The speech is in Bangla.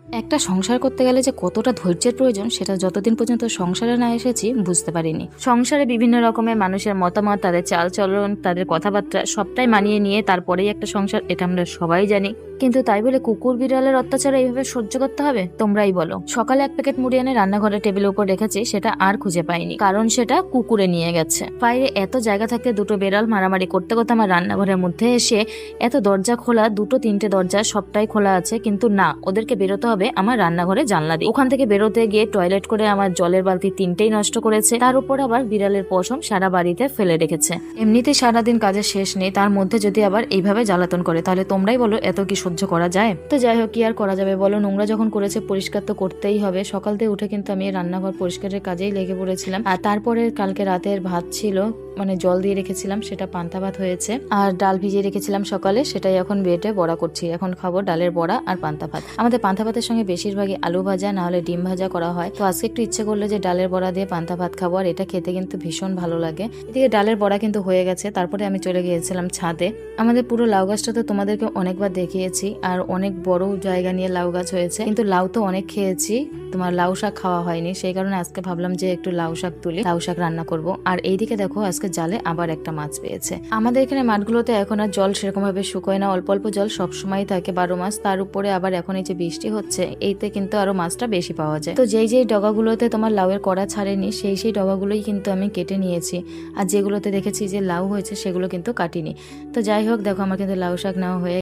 একটা সংসার করতে গেলে যে কতটা ধৈর্যের প্রয়োজন সেটা যতদিন পর্যন্ত সংসারে না এসেছি বুঝতে পারিনি। সংসারে বিভিন্ন রকমের মানুষের মতামত, তাদের চালচলন, তাদের কথাবার্তা সবটাই মানিয়ে নিয়ে তারপরেই একটা সংসার, এটা আমরা সবাই জানি। কিন্তু তাই বলে কুকুর বিড়ালের অত্যাচার এইভাবে সহ্য করতে হবে? তোমরাই বলো। সকালে এক প্যাকেট মুড়ি এনে রান্নাঘরের টেবিলের উপর রেখেছি, সেটা আর খুঁজে পাইনি, কারণ সেটা কুকুরে নিয়ে গেছে। বাইরে এত জায়গা থাকতে দুটো বেড়াল মারামারি করতে করতে আমার রান্নাঘরের মধ্যে এসে, এত দরজা খোলা, দুটো তিনটে দরজা সবটাই খোলা আছে, কিন্তু না, ওদেরকে বেরোতে হবে আমার রান্নাঘরে জানলা দিয়ে। ওখান থেকে বেরোতে গিয়ে টয়লেট করে আমার জলের বালতি তিনটেই নষ্ট করেছে, তার উপর আবার বিড়ালের পশম সারা বাড়িতে ফেলে রেখেছে। এমনিতে সারাদিন কাজের শেষ নেই, তার মধ্যে যদি আবার এইভাবে জ্বালাতন করে, তাহলে তোমরাই বলো এত কি সহ্য করা যায়? তো যাই হোক, কি আর করা যাবে বলো, নোংরা যখন করেছে পরিষ্কার তো করতেই হবে। সকাল থেকে উঠে কিন্তু আমি রান্নাঘর পরিষ্কারের কাজেই লেগে পড়েছিলাম। আর তারপরে কালকে রাতের ভাত ছিল, মানে জল দিয়ে রেখেছিলাম, সেটা পান্তা ভাত হয়েছে। আর ডাল ভিজিয়ে রেখেছিলাম সকালে, সেটাই এখন বেটে বড়া করছি। এখন খাবো ডালের বড়া আর পান্তা ভাত। আমাদের পান্তা ভাতের সঙ্গে বেশিরভাগই আলু ভাজা না হলে ডিম ভাজা করা হয়। তো আজকে একটু ইচ্ছে করলো যে ডালের বড়া দিয়ে পান্তা ভাত খাবো, আর এটা খেতে কিন্তু ভীষণ ভালো লাগে। এদিকে ডালের বড়া কিন্তু হয়ে গেছে, তারপরে আমি চলে গিয়েছিলাম ছাদে। আমাদের পুরো লাউ গাছটা তো তোমাদেরকে অনেকবার দেখিয়েছি, আর অনেক বড় জায়গা নিয়ে লাউ গাছ হয়েছে, কিন্তু লাউ তো অনেক খেয়েছি, তোমার লাউ শাক খাওয়া হয়নি। সেই কারণে আজকে ভাবলাম যে একটু লাউ শাক তুলি, লাউ শাক রান্না করব। আর এইদিকে দেখো, আজকে জালে আবার একটা মাছ পেয়েছে। আমাদের এখানে মাঠগুলোতে এখন আর জল সেরকম ভাবে শুকোয় না, অল্প অল্প জল সবসময় থাকে 12 মাস। তার উপরে আবার এখন এই যে বৃষ্টি হচ্ছে, এইতে কিন্তু আরো মাছটা বেশি পাওয়া যায়। তো যেই যেই ডগাগুলোতে তোমার লাউয়ের কড়া ছাড়েনি, সেই ডগাগুলোই কিন্তু আমি কেটে নিয়েছি। আর যেগুলোতে দেখেছি যে লাউ হয়েছে সেগুলো কিন্তু কাটিনি। তো যাই হোক, দেখো আমার কিন্তু লাউ শাক নেওয়া হয়ে